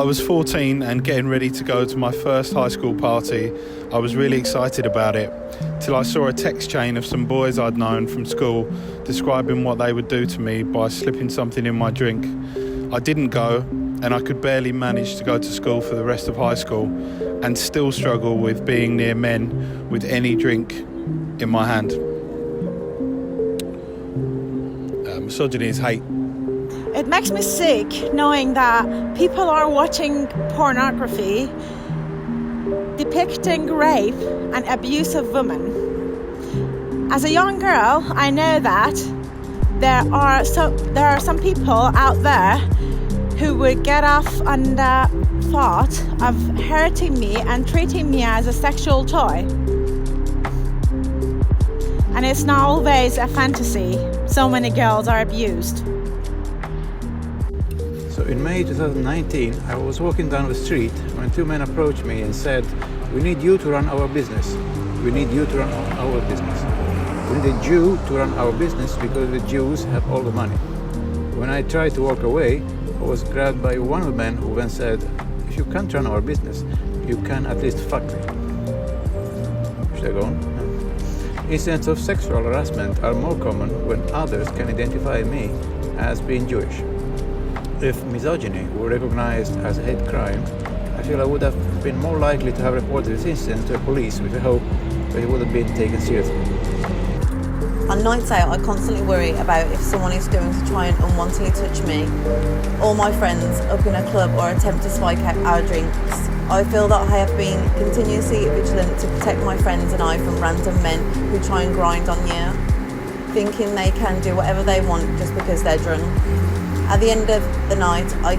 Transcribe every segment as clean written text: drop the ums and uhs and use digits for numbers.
I was 14 and getting ready to go to my first high school party. I was really excited about it, till I saw a text chain of some boys I'd known from school describing what they would do to me by slipping something in my drink. I didn't go, and I could barely manage to go to school for the rest of high school, and still struggle with being near men with any drink in my hand. Misogyny is hate. It makes me sick knowing that people are watching pornography depicting rape and abuse of women. As a young girl, I know that there are some people out there who would get off on the thought of hurting me and treating me as a sexual toy. And it's not always a fantasy. So many girls are abused. So in May 2019, I was walking down the street when two men approached me and said, "We need you to run our business. We need you to run our business. We need a Jew to run our business because the Jews have all the money." When I tried to walk away, I was grabbed by one of the men who then said, "If you can't run our business, you can at least fuck me." Should I go on? Incidents of sexual harassment are more common when others can identify me as being Jewish. If misogyny were recognized as a hate crime, I feel I would have been more likely to have reported this incident to the police with the hope that it would have been taken seriously. On nights out, I constantly worry about if someone is going to try and unwantedly touch me or my friends up in a club or attempt to spike out our drinks. I feel that I have been continuously vigilant to protect my friends and I from random men who try and grind on you, thinking they can do whatever they want just because they're drunk. At the end of the night, I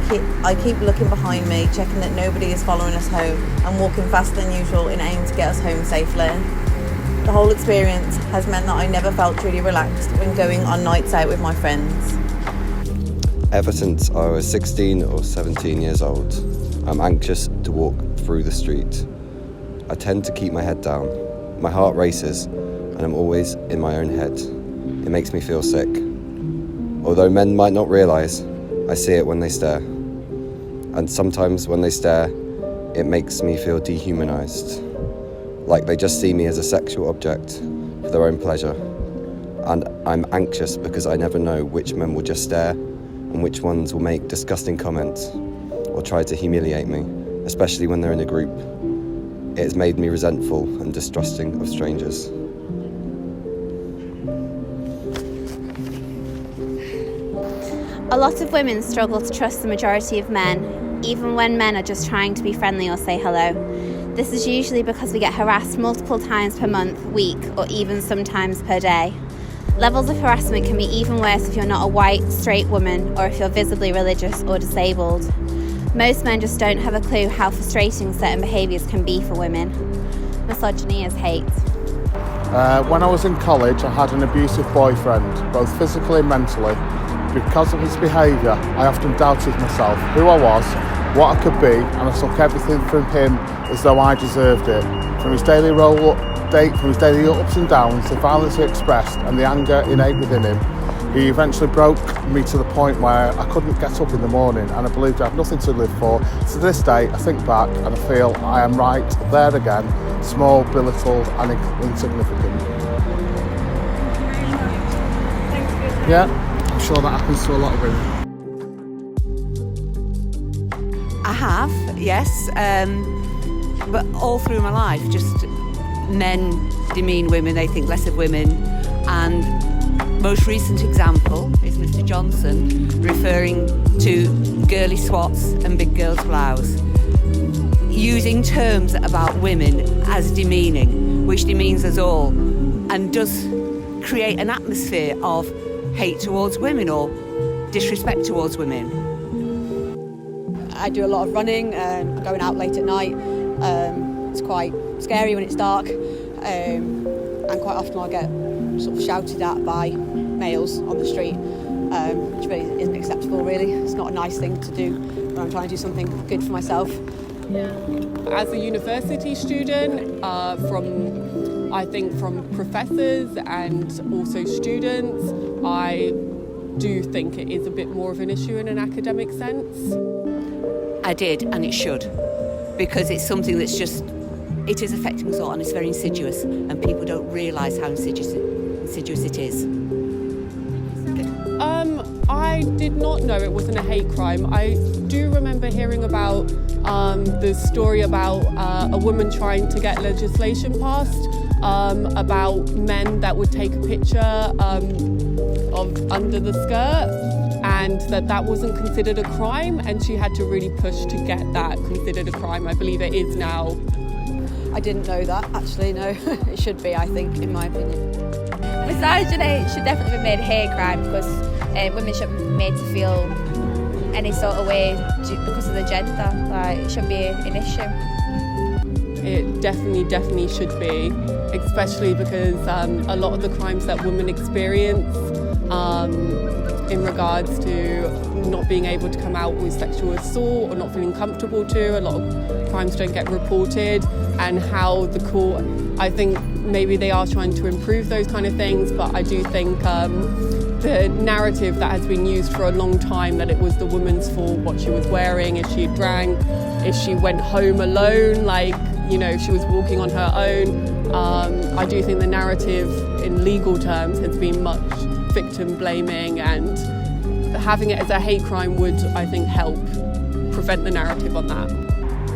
keep looking behind me, checking that nobody is following us home and walking faster than usual in aim to get us home safely. The whole experience has meant that I never felt truly relaxed when going on nights out with my friends. Ever since I was 16 or 17 years old, I'm anxious to walk through the street. I tend to keep my head down. My heart races, and I'm always in my own head. It makes me feel sick. Although men might not realise, I see it when they stare. And sometimes when they stare, it makes me feel dehumanised. Like they just see me as a sexual object for their own pleasure. And I'm anxious because I never know which men will just stare and which ones will make disgusting comments or try to humiliate me, especially when they're in a group. It has made me resentful and distrusting of strangers. A lot of women struggle to trust the majority of men, even when men are just trying to be friendly or say hello. This is usually because we get harassed multiple times per month, week, or even sometimes per day. Levels of harassment can be even worse if you're not a white, straight woman or if you're visibly religious or disabled. Most men just don't have a clue how frustrating certain behaviours can be for women. Misogyny is hate. When I was in college, I had an abusive boyfriend, both physically and mentally. Because of his behaviour, I often doubted myself, who I was, what I could be, and I took everything from him as though I deserved it. From his daily ups and downs, the violence he expressed and the anger innate within him, he eventually broke me to the point where I couldn't get up in the morning and I believed I had nothing to live for. To this day, I think back and I feel I am right there again, small, belittled and insignificant. Yeah, I'm sure that happens to a lot of women. I have, yes, but all through my life, just men demean women, they think less of women, and most recent example is Mr. Johnson referring to girly swats and big girls' blouse, using terms about women as demeaning, which demeans us all, and does create an atmosphere of hate towards women or disrespect towards women. I do a lot of running, going out late at night. It's quite scary when it's dark, and quite often I'll get sort of shouted at by males on the street, which really isn't acceptable really. It's not a nice thing to do when I'm trying to do something good for myself. As a university student, from professors and also students, I do think it is a bit more of an issue in an academic sense. I did, and it should, because it's something that's just, it is affecting us all, and it's very insidious, and people don't realise how insidious it is. I did not know it wasn't a hate crime. I do remember hearing about the story about a woman trying to get legislation passed about men that would take a picture of under the skirt, and that wasn't considered a crime, and she had to really push to get that considered a crime. I believe it is now. I didn't know that, actually, no. It should be, I think, in my opinion. Misogyny should definitely be made a hate crime because women shouldn't be made to feel any sort of way because of the gender. Like, it shouldn't be an issue. It definitely should be, especially because a lot of the crimes that women experience in regards to not being able to come out with sexual assault or not feeling comfortable to, a lot of crimes don't get reported, and how the court, I think maybe they are trying to improve those kind of things, but I do think the narrative that has been used for a long time, that it was the woman's fault, what she was wearing, if she drank, if she went home alone, like, you know, if she was walking on her own. I do think the narrative in legal terms has been much victim blaming, and having it as a hate crime would, I think, help prevent the narrative on that.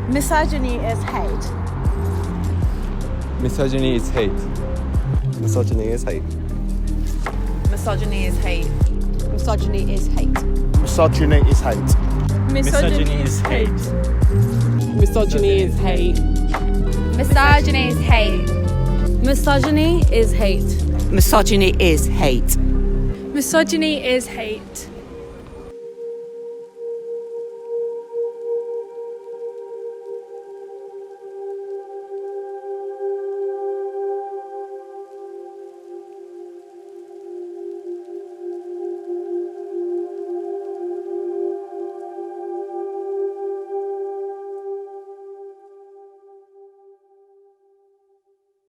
Misogyny is hate. Misogyny is hate. Misogyny is hate. Misogyny is hate. Misogyny is hate. Misogyny is hate. Misogyny is hate. Misogyny is hate. Misogyny is hate. Misogyny is hate. Misogyny is hate. Misogyny is hate.